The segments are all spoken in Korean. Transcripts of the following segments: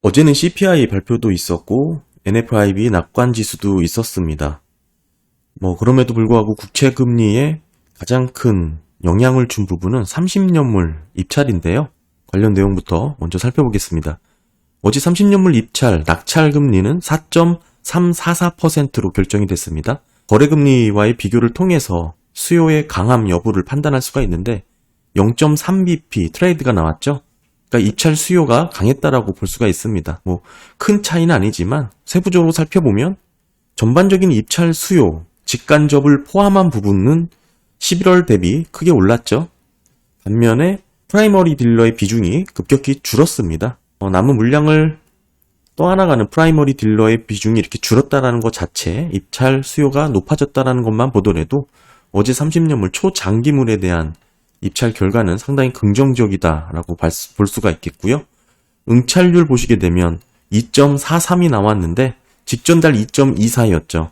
어제는 CPI 발표도 있었고 NFIB 낙관 지수도 있었습니다. 그럼에도 불구하고 국채 금리에 가장 큰 영향을 준 부분은 30년물 입찰인데요. 관련 내용부터 먼저 살펴보겠습니다. 어제 30년물 입찰 낙찰 금리는 4.344%로 결정이 됐습니다. 거래 금리와의 비교를 통해서 수요의 강함 여부를 판단할 수가 있는데 0.3bp 트레이드가 나왔죠. 그러니까 입찰 수요가 강했다라고 볼 수가 있습니다. 큰 차이는 아니지만 세부적으로 살펴보면 전반적인 입찰 수요, 직간접을 포함한 부분은 11월 대비 크게 올랐죠. 반면에 프라이머리 딜러의 비중이 급격히 줄었습니다. 남은 물량을 떠안아가는 프라이머리 딜러의 비중이 이렇게 줄었다라는 것 자체, 입찰 수요가 높아졌다라는 것만 보더라도 어제 30년물 초장기물에 대한 입찰 결과는 상당히 긍정적이다라고 볼 수가 있겠고요. 응찰률 보시게 되면 2.43이 나왔는데 직전 달 2.24였죠.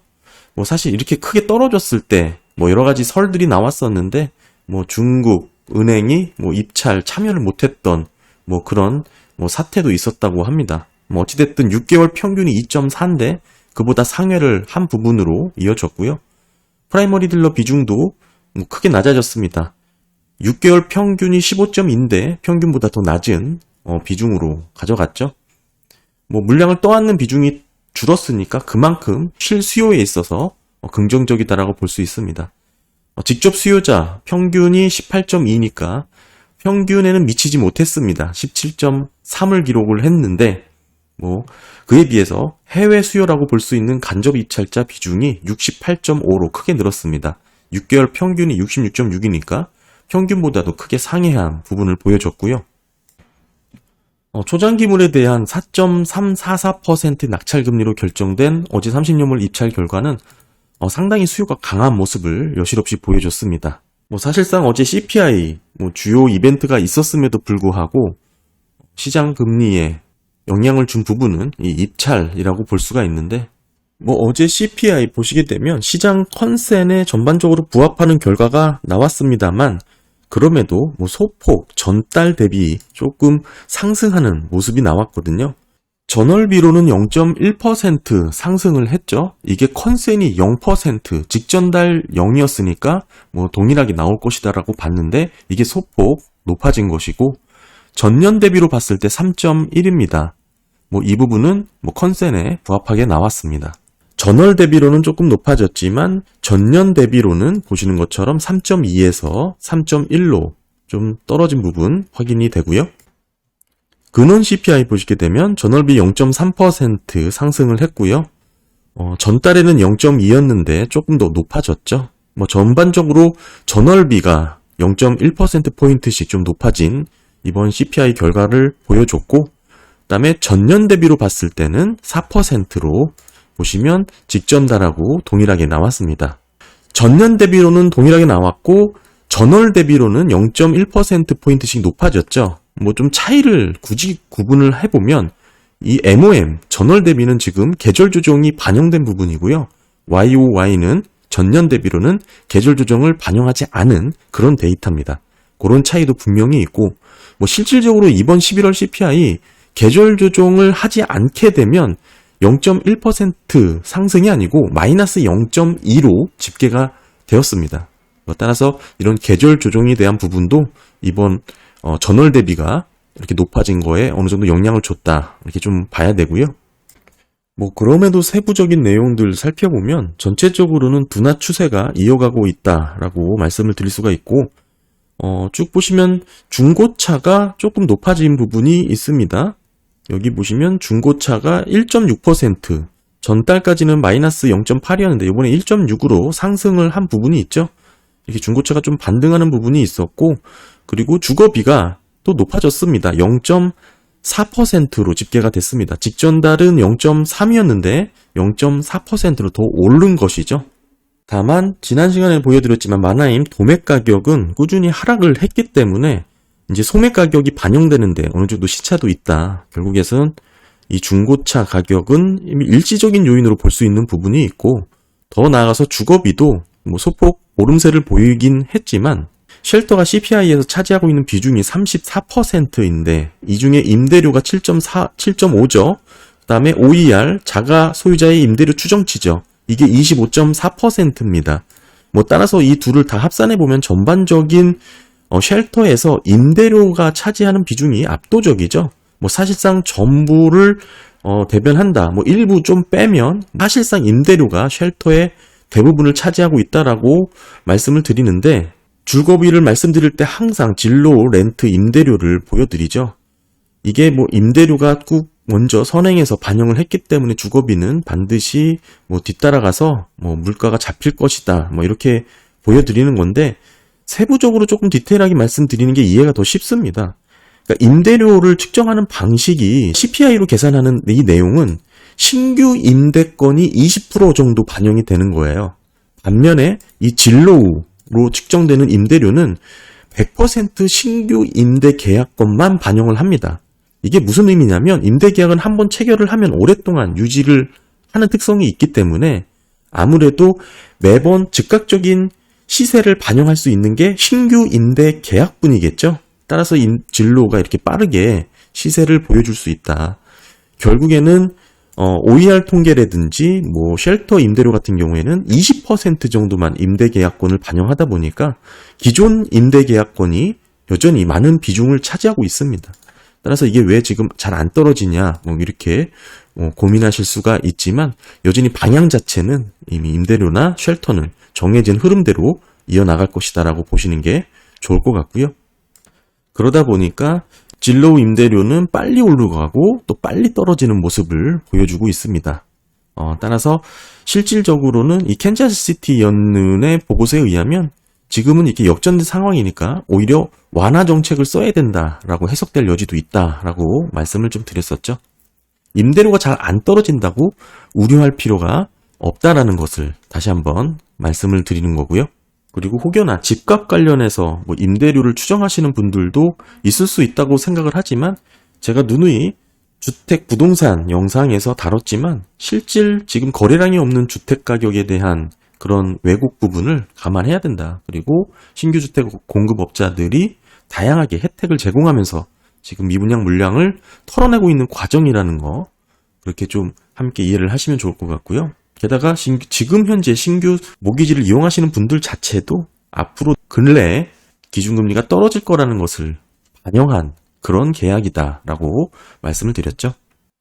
사실 이렇게 크게 떨어졌을 때 여러 가지 설들이 나왔었는데 중국 은행이 입찰 참여를 못했던 그런 사태도 있었다고 합니다. 어찌됐든 6개월 평균이 2.4인데 그보다 상회를 한 부분으로 이어졌고요. 프라이머리 딜러 비중도 크게 낮아졌습니다. 6개월 평균이 15.2인데 평균보다 더 낮은 비중으로 가져갔죠. 물량을 떠안는 비중이 줄었으니까 그만큼 실수요에 있어서 긍정적이다라고 볼 수 있습니다. 직접 수요자 평균이 18.2니까 평균에는 미치지 못했습니다. 17.3을 기록을 했는데 그에 비해서 해외 수요라고 볼 수 있는 간접 입찰자 비중이 68.5로 크게 늘었습니다. 6개월 평균이 66.6이니까 평균보다도 크게 상회한 부분을 보여줬고요. 초장기물에 대한 4.344% 낙찰금리로 결정된 어제 30년물 입찰 결과는 상당히 수요가 강한 모습을 여실없이 보여줬습니다. 사실상 어제 CPI 주요 이벤트가 있었음에도 불구하고 시장 금리에 영향을 준 부분은 이 입찰이라고 볼 수가 있는데 어제 CPI 보시게 되면 시장 컨센에 전반적으로 부합하는 결과가 나왔습니다만 그럼에도 소폭 전달 대비 조금 상승하는 모습이 나왔거든요. 전월비로는 0.1% 상승을 했죠. 이게 컨센이 0%, 직전달 0이었으니까 동일하게 나올 것이다 라고 봤는데 이게 소폭 높아진 것이고 전년 대비로 봤을 때 3.1입니다. 이 부분은 컨센에 부합하게 나왔습니다. 전월 대비로는 조금 높아졌지만 전년 대비로는 보시는 것처럼 3.2에서 3.1로 좀 떨어진 부분 확인이 되고요. 근원 CPI 보시게 되면 전월비 0.3% 상승을 했고요. 전달에는 0.2였는데 조금 더 높아졌죠. 전반적으로 전월비가 0.1%포인트씩 좀 높아진 이번 CPI 결과를 보여줬고 그다음에 전년 대비로 봤을 때는 4%로 보시면 직전달하고 동일하게 나왔습니다. 전년 대비로는 동일하게 나왔고 전월 대비로는 0.1%포인트씩 높아졌죠. 좀 차이를 굳이 구분을 해보면 이 MOM, 전월 대비는 지금 계절 조정이 반영된 부분이고요. YOY는 전년 대비로는 계절 조정을 반영하지 않은 그런 데이터입니다. 그런 차이도 분명히 있고 실질적으로 이번 11월 CPI 계절 조정을 하지 않게 되면 0.1% 상승이 아니고 마이너스 0.2로 집계가 되었습니다. 따라서 이런 계절 조정에 대한 부분도 이번 전월 대비가 이렇게 높아진 거에 어느 정도 영향을 줬다 이렇게 좀 봐야 되고요. 그럼에도 세부적인 내용들 살펴보면 전체적으로는 둔화 추세가 이어가고 있다라고 말씀을 드릴 수가 있고 쭉 보시면 중고차가 조금 높아진 부분이 있습니다. 여기 보시면 중고차가 1.6%, 전달까지는 마이너스 0.8이었는데 이번에 1.6으로 상승을 한 부분이 있죠. 이렇게 중고차가 좀 반등하는 부분이 있었고 그리고 주거비가 또 높아졌습니다. 0.4%로 집계가 됐습니다. 직전달은 0.3이었는데 0.4%로 더 오른 것이죠. 다만 지난 시간에 보여드렸지만 마나임 도매 가격은 꾸준히 하락을 했기 때문에 이제 소매 가격이 반영되는데 어느 정도 시차도 있다. 결국에는 이 중고차 가격은 일시적인 요인으로 볼 수 있는 부분이 있고 더 나아가서 주거비도 소폭 오름세를 보이긴 했지만 쉘터가 CPI에서 차지하고 있는 비중이 34%인데 이 중에 임대료가 7.5죠. 그 다음에 OER, 자가 소유자의 임대료 추정치죠. 이게 25.4%입니다. 뭐 따라서 이 둘을 다 합산해보면 전반적인 쉘터에서 임대료가 차지하는 비중이 압도적이죠. 뭐 사실상 전부를 대변한다. 뭐 일부 좀 빼면 사실상 임대료가 쉘터의 대부분을 차지하고 있다라고 말씀을 드리는데, 줄거비를 말씀드릴 때 항상 진로, 렌트, 임대료를 보여드리죠. 이게 뭐 임대료가 꼭 먼저 선행해서 반영을 했기 때문에 주거비는 반드시 뭐 뒤따라가서 뭐 물가가 잡힐 것이다. 뭐 이렇게 보여드리는 건데, 세부적으로 조금 디테일하게 말씀드리는 게 이해가 더 쉽습니다. 그러니까 임대료를 측정하는 방식이 CPI로 계산하는 이 내용은 신규 임대건이 20% 정도 반영이 되는 거예요. 반면에 이 진로로 측정되는 임대료는 100% 신규 임대 계약건만 반영을 합니다. 이게 무슨 의미냐면 임대 계약은 한번 체결을 하면 오랫동안 유지를 하는 특성이 있기 때문에 아무래도 매번 즉각적인 시세를 반영할 수 있는 게 신규 임대 계약분이겠죠. 따라서 진로가 이렇게 빠르게 시세를 보여줄 수 있다. 결국에는 OER 통계라든지 뭐 쉘터 임대료 같은 경우에는 20% 정도만 임대 계약권을 반영하다 보니까 기존 임대 계약권이 여전히 많은 비중을 차지하고 있습니다. 따라서 이게 왜 지금 잘 안 떨어지냐 뭐 이렇게 고민하실 수가 있지만, 여전히 방향 자체는 이미 임대료나 쉘터는 정해진 흐름대로 이어나갈 것이다라고 보시는 게 좋을 것 같고요. 그러다 보니까 진로 임대료는 빨리 오르고 또 빨리 떨어지는 모습을 보여주고 있습니다. 따라서 실질적으로는 이 캔자스시티 연은의 보고서에 의하면 지금은 이렇게 역전된 상황이니까 오히려 완화 정책을 써야 된다라고 해석될 여지도 있다라고 말씀을 좀 드렸었죠. 임대료가 잘 안 떨어진다고 우려할 필요가 없다라는 것을 다시 한번 말씀을 드리는 거고요. 그리고 혹여나 집값 관련해서 뭐 임대료를 추정하시는 분들도 있을 수 있다고 생각을 하지만, 제가 누누이 주택 부동산 영상에서 다뤘지만 실질 지금 거래량이 없는 주택 가격에 대한 그런 왜곡 부분을 감안해야 된다. 그리고 신규 주택 공급업자들이 다양하게 혜택을 제공하면서 지금 미분양 물량을 털어내고 있는 과정이라는 거, 그렇게 좀 함께 이해를 하시면 좋을 것 같고요. 게다가 지금 현재 신규 모기지를 이용하시는 분들 자체도 앞으로 근래에 기준금리가 떨어질 거라는 것을 반영한 그런 계약이다라고 말씀을 드렸죠.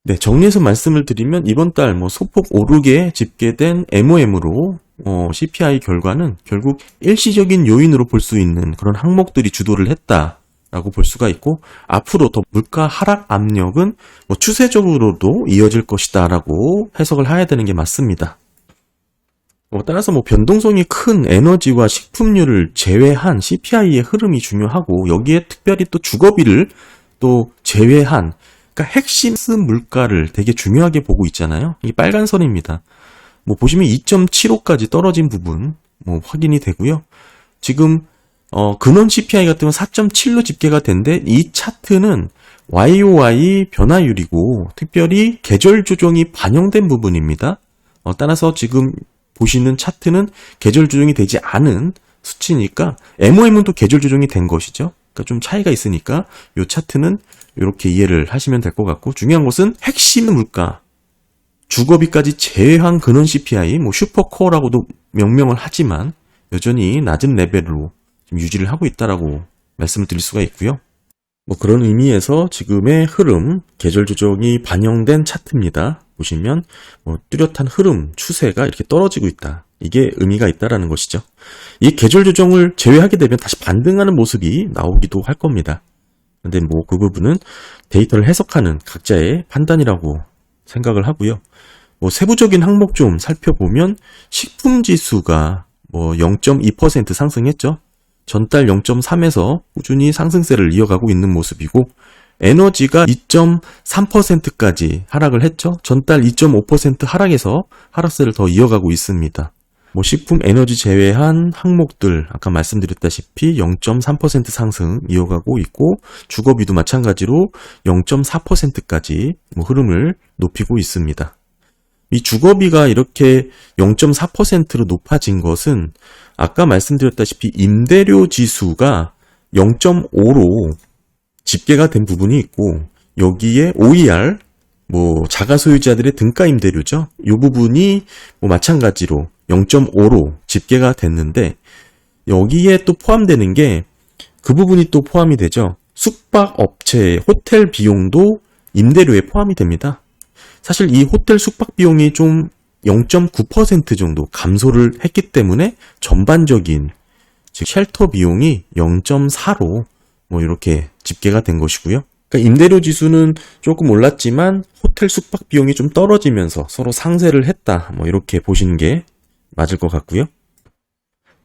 네, 정리해서 말씀을 드리면 이번 달 뭐 소폭 오르게 집계된 MOM으로 CPI 결과는 결국 일시적인 요인으로 볼 수 있는 그런 항목들이 주도를 했다라고 볼 수가 있고, 앞으로 더 물가 하락 압력은 뭐 추세적으로도 이어질 것이다라고 해석을 해야 되는 게 맞습니다. 따라서 뭐 변동성이 큰 에너지와 식품류를 제외한 CPI의 흐름이 중요하고, 여기에 특별히 또 주거비를 또 제외한, 그러니까 핵심 물가를 되게 중요하게 보고 있잖아요. 이게 빨간 선입니다. 뭐 보시면 2.75까지 떨어진 부분 뭐 확인이 되고요. 지금 근원 CPI 같은 건 4.7로 집계가 된데, 이 차트는 YOY 변화율이고 특별히 계절 조정이 반영된 부분입니다. 따라서 지금 보시는 차트는 계절 조정이 되지 않은 수치니까 MOM은 또 계절 조정이 된 것이죠. 그러니까 좀 차이가 있으니까 이 차트는 이렇게 이해를 하시면 될 것 같고, 중요한 것은 핵심 물가, 주거비까지 제외한 근원 CPI, 뭐 슈퍼코어라고도 명명을 하지만 여전히 낮은 레벨로 지금 유지를 하고 있다라고 말씀을 드릴 수가 있고요. 뭐 그런 의미에서 지금의 흐름, 계절 조정이 반영된 차트입니다. 보시면 뭐 뚜렷한 흐름, 추세가 이렇게 떨어지고 있다. 이게 의미가 있다라는 것이죠. 이 계절 조정을 제외하게 되면 다시 반등하는 모습이 나오기도 할 겁니다. 근데 뭐 그 부분은 데이터를 해석하는 각자의 판단이라고 생각을 하고요. 뭐 세부적인 항목 좀 살펴보면 식품 지수가 뭐 0.2% 상승했죠. 전달 0.3에서 꾸준히 상승세를 이어가고 있는 모습이고, 에너지가 2.3%까지 하락을 했죠. 전달 2.5% 하락해서 하락세를 더 이어가고 있습니다. 뭐 식품, 에너지 제외한 항목들 아까 말씀드렸다시피 0.3% 상승 이어가고 있고, 주거비도 마찬가지로 0.4%까지 뭐 흐름을 높이고 있습니다. 이 주거비가 이렇게 0.4%로 높아진 것은 아까 말씀드렸다시피 임대료 지수가 0.5로 집계가 된 부분이 있고, 여기에 OER, 자가 소유자들의 등가 임대료죠. 이 부분이 마찬가지로 0.5로 집계가 됐는데, 여기에 또 포함되는 게 그 부분이 또 포함이 되죠. 숙박업체, 호텔 비용도 임대료에 포함이 됩니다. 사실 이 호텔 숙박 비용이 좀 0.9% 정도 감소를 했기 때문에 전반적인, 즉 쉘터 비용이 0.4로 이렇게 집계가 된 것이고요. 그러니까 임대료 지수는 조금 올랐지만 호텔 숙박 비용이 좀 떨어지면서 서로 상쇄를 했다. 이렇게 보시는 게 맞을 것 같고요.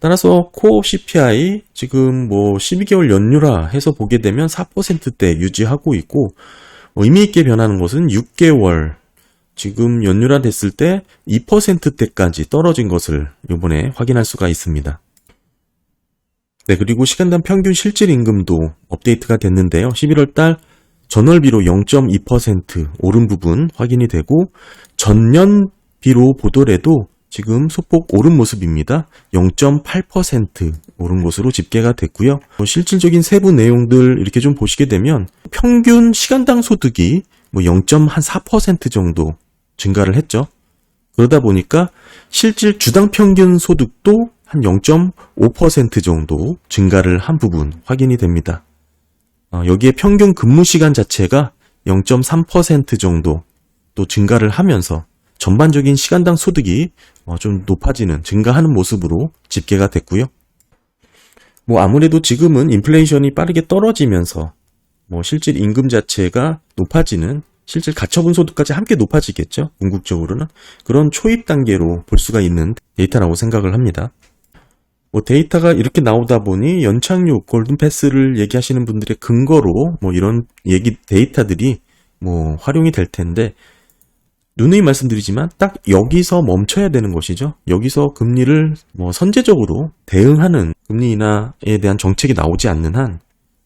따라서 코어 CPI 지금 12개월 연율화 해서 보게 되면 4%대 유지하고 있고, 의미 있게 변하는 것은 6개월 지금 연율화 됐을 때 2%대까지 떨어진 것을 이번에 확인할 수가 있습니다. 네, 그리고 시간당 평균 실질 임금도 업데이트가 됐는데요. 11월 달 전월비로 0.2% 오른 부분 확인이 되고, 전년비로 보더라도 지금 소폭 오른 모습입니다. 0.8% 오른 것으로 집계가 됐고요. 실질적인 세부 내용들 이렇게 좀 보시게 되면 평균 시간당 소득이 0.4% 정도 증가를 했죠. 그러다 보니까 실질 주당 평균 소득도 한 0.5% 정도 증가를 한 부분 확인이 됩니다. 여기에 평균 근무 시간 자체가 0.3% 정도 또 증가를 하면서 전반적인 시간당 소득이 좀 높아지는, 증가하는 모습으로 집계가 됐고요. 아무래도 지금은 인플레이션이 빠르게 떨어지면서 실질 임금 자체가 높아지는, 실질 가처분 소득까지 함께 높아지겠죠. 궁극적으로는 그런 초입 단계로 볼 수가 있는 데이터라고 생각을 합니다. 데이터가 이렇게 나오다 보니 연착륙, 골든패스를 얘기하시는 분들의 근거로 이런 얘기 데이터들이 활용이 될 텐데, 누누이 말씀드리지만 딱 여기서 멈춰야 되는 것이죠. 여기서 금리를 선제적으로 대응하는 금리 인하에 대한 정책이 나오지 않는 한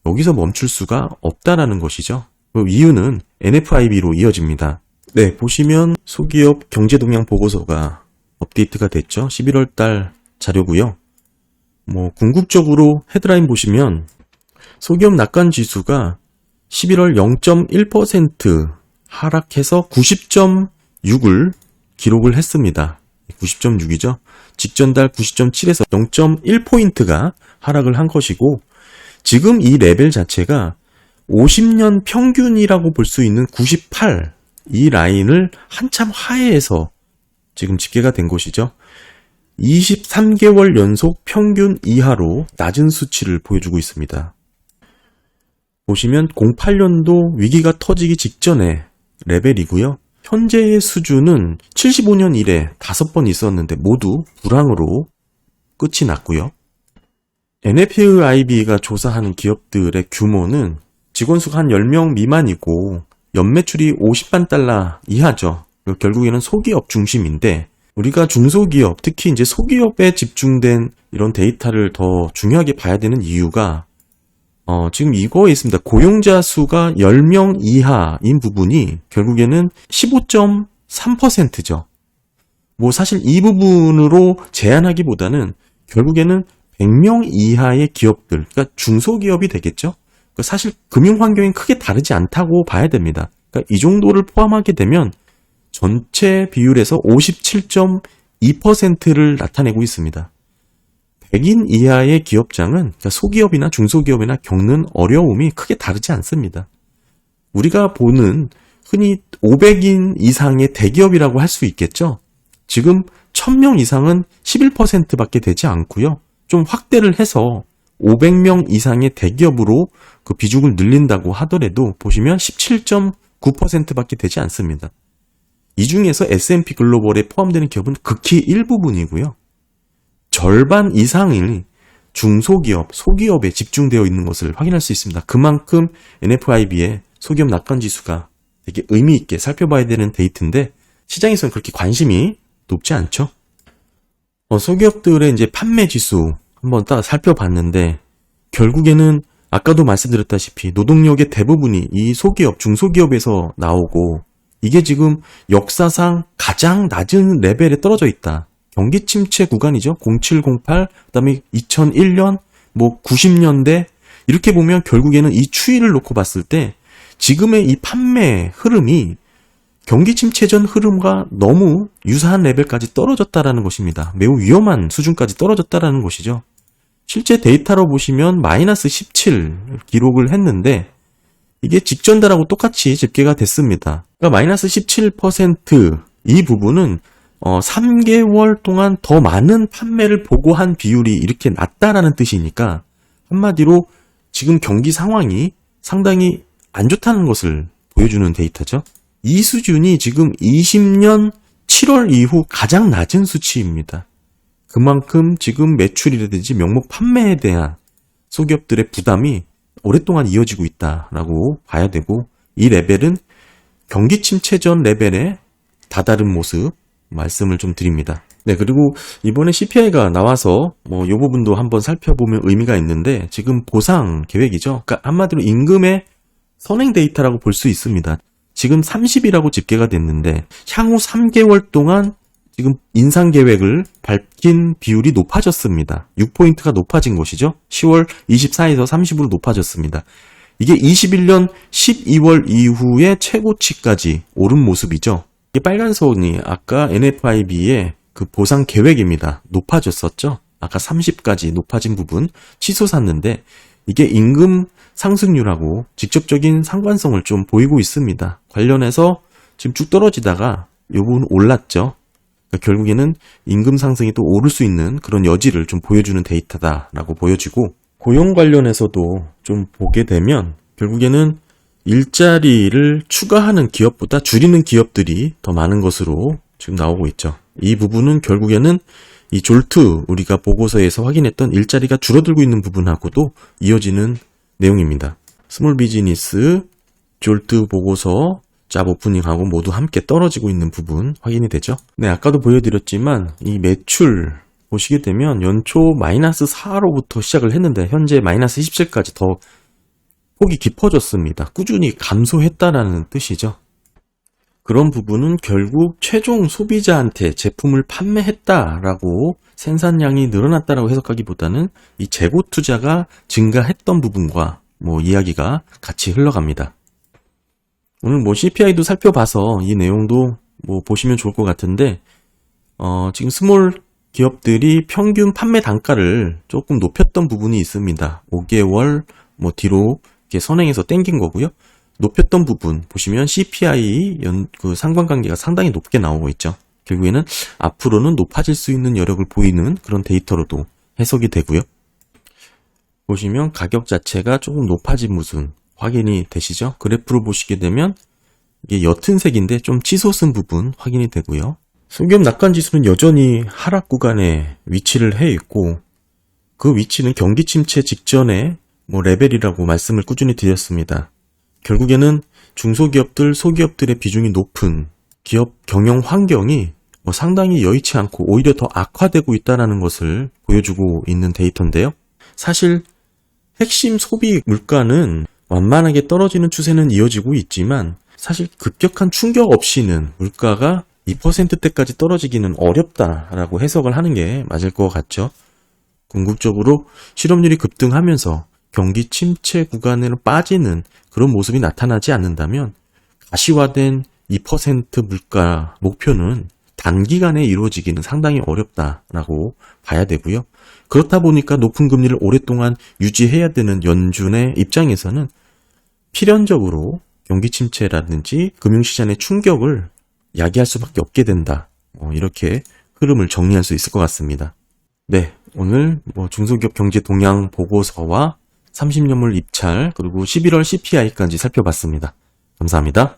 여기서 멈출 수가 없다라는 것이죠. 그 이유는 NFIB로 이어집니다. 네, 보시면 소기업 경제동향 보고서가 업데이트가 됐죠. 11월 달 자료고요. 궁극적으로 헤드라인 보시면 소기업 낙관 지수가 11월 0.1% 하락해서 90.6을 기록을 했습니다. 90.6이죠. 직전 달 90.7에서 0.1포인트가 하락을 한 것이고, 지금 이 레벨 자체가 50년 평균이라고 볼 수 있는 98, 이 라인을 한참 하회해서 지금 집계가 된 것이죠. 23개월 연속 평균 이하로 낮은 수치를 보여주고 있습니다. 보시면 08년도 위기가 터지기 직전의 레벨이고요. 현재의 수준은 75년 이래 5번 있었는데 모두 불황으로 끝이 났고요. NFIB가 조사하는 기업들의 규모는 직원 수가 한 10명 미만이고 연매출이 50만 달러 이하죠. 결국에는 소기업 중심인데, 우리가 중소기업, 특히 이제 소기업에 집중된 이런 데이터를 더 중요하게 봐야 되는 이유가 지금 이거에 있습니다. 고용자 수가 10명 이하인 부분이 결국에는 15.3%죠. 사실 이 부분으로 제한하기보다는 결국에는 100명 이하의 기업들, 그러니까 중소기업이 되겠죠. 사실 금융 환경이 크게 다르지 않다고 봐야 됩니다. 그러니까 이 정도를 포함하게 되면 전체 비율에서 57.2%를 나타내고 있습니다. 100인 이하의 기업장은, 그러니까 소기업이나 중소기업이나 겪는 어려움이 크게 다르지 않습니다. 우리가 보는 흔히 500인 이상의 대기업이라고 할 수 있겠죠. 지금 1000명 이상은 11%밖에 되지 않고요. 좀 확대를 해서 500명 이상의 대기업으로 그 비중을 늘린다고 하더라도 보시면 17.9%밖에 되지 않습니다. 이 중에서 S&P 글로벌에 포함되는 기업은 극히 일부분이고요. 절반 이상이 중소기업, 소기업에 집중되어 있는 것을 확인할 수 있습니다. 그만큼 NFIB의 소기업 낙관 지수가 되게 의미 있게 살펴봐야 되는 데이터인데, 시장에서는 그렇게 관심이 높지 않죠. 소기업들의 이제 판매 지수 한번 딱 살펴봤는데, 결국에는 아까도 말씀드렸다시피 노동력의 대부분이 이 소기업, 중소기업에서 나오고, 이게 지금 역사상 가장 낮은 레벨에 떨어져 있다. 경기 침체 구간이죠. 07, 08, 그다음에 2001년, 90년대 이렇게 보면 결국에는 이 추이를 놓고 봤을 때 지금의 이 판매 흐름이 경기 침체 전 흐름과 너무 유사한 레벨까지 떨어졌다라는 것입니다. 매우 위험한 수준까지 떨어졌다라는 것이죠. 실제 데이터로 보시면 마이너스 17 기록을 했는데 이게 직전달하고 똑같이 집계가 됐습니다. 그러니까 마이너스 17% 이 부분은 3개월 동안 더 많은 판매를 보고한 비율이 이렇게 낮다라는 뜻이니까 한마디로 지금 경기 상황이 상당히 안 좋다는 것을 보여주는 데이터죠. 이 수준이 지금 20년 7월 이후 가장 낮은 수치입니다. 그만큼 지금 매출이라든지 명목 판매에 대한 소기업들의 부담이 오랫동안 이어지고 있다라고 봐야 되고 이 레벨은 경기 침체 전 레벨에 다다른 모습 말씀을 좀 드립니다. 네, 그리고 이번에 CPI가 나와서 이 부분도 한번 살펴보면 의미가 있는데 지금 보상 계획이죠. 그러니까 한마디로 임금의 선행 데이터라고 볼 수 있습니다. 지금 30이라고 집계가 됐는데 향후 3개월 동안 지금 인상 계획을 밝힌 비율이 높아졌습니다. 6포인트가 높아진 것이죠. 10월 24에서 30으로 높아졌습니다. 이게 21년 12월 이후에 최고치까지 오른 모습이죠. 이 빨간 선이 아까 NFIB의 그 보상 계획입니다. 높아졌었죠. 아까 30까지 높아진 부분 치솟았는데 이게 임금 상승률하고 직접적인 상관성을 좀 보이고 있습니다. 관련해서 지금 쭉 떨어지다가 이 부분 올랐죠. 그러니까 결국에는 임금 상승이 또 오를 수 있는 그런 여지를 좀 보여주는 데이터다라고 보여지고 고용 관련해서도 좀 보게 되면 결국에는 일자리를 추가하는 기업보다 줄이는 기업들이 더 많은 것으로 지금 나오고 있죠. 이 부분은 결국에는 이 졸트 우리가 보고서에서 확인했던 일자리가 줄어들고 있는 부분하고도 이어지는 내용입니다. 스몰 비즈니스, 졸트 보고서, 잡 오프닝하고 모두 함께 떨어지고 있는 부분 확인이 되죠. 네, 아까도 보여드렸지만 이 매출 보시게 되면 연초 마이너스 4로부터 시작을 했는데 현재 마이너스 17까지 더 폭이 깊어졌습니다. 꾸준히 감소했다라는 뜻이죠. 그런 부분은 결국 최종 소비자한테 제품을 판매했다라고 생산량이 늘어났다라고 해석하기보다는 이 재고 투자가 증가했던 부분과 이야기가 같이 흘러갑니다. 오늘 CPI도 살펴봐서 이 내용도 보시면 좋을 것 같은데 지금 스몰 기업들이 평균 판매 단가를 조금 높였던 부분이 있습니다. 5개월 뒤로 이렇게 선행해서 땡긴 거고요. 높였던 부분 보시면 CPI 그 상관관계가 상당히 높게 나오고 있죠. 결국에는 앞으로는 높아질 수 있는 여력을 보이는 그런 데이터로도 해석이 되고요. 보시면 가격 자체가 조금 높아진 모습 확인이 되시죠? 그래프로 보시게 되면 이게 옅은 색인데 좀 치솟은 부분 확인이 되고요. 소기업 낙관지수는 여전히 하락 구간에 위치를 해 있고 그 위치는 경기 침체 직전의 레벨이라고 말씀을 꾸준히 드렸습니다. 결국에는 중소기업들, 소기업들의 비중이 높은 기업 경영 환경이 상당히 여의치 않고 오히려 더 악화되고 있다는 것을 보여주고 있는 데이터인데요. 사실 핵심 소비 물가는 완만하게 떨어지는 추세는 이어지고 있지만 사실 급격한 충격 없이는 물가가 2%대까지 떨어지기는 어렵다라고 해석을 하는 게 맞을 것 같죠. 궁극적으로 실업률이 급등하면서 경기 침체 구간으로 빠지는 그런 모습이 나타나지 않는다면 가시화된 2% 물가 목표는 단기간에 이루어지기는 상당히 어렵다라고 봐야 되고요. 그렇다 보니까 높은 금리를 오랫동안 유지해야 되는 연준의 입장에서는 필연적으로 경기 침체라든지 금융시장의 충격을 야기할 수밖에 없게 된다. 이렇게 흐름을 정리할 수 있을 것 같습니다. 네, 오늘 중소기업 경제 동향 보고서와 30년물 입찰 그리고 11월 CPI까지 살펴봤습니다. 감사합니다.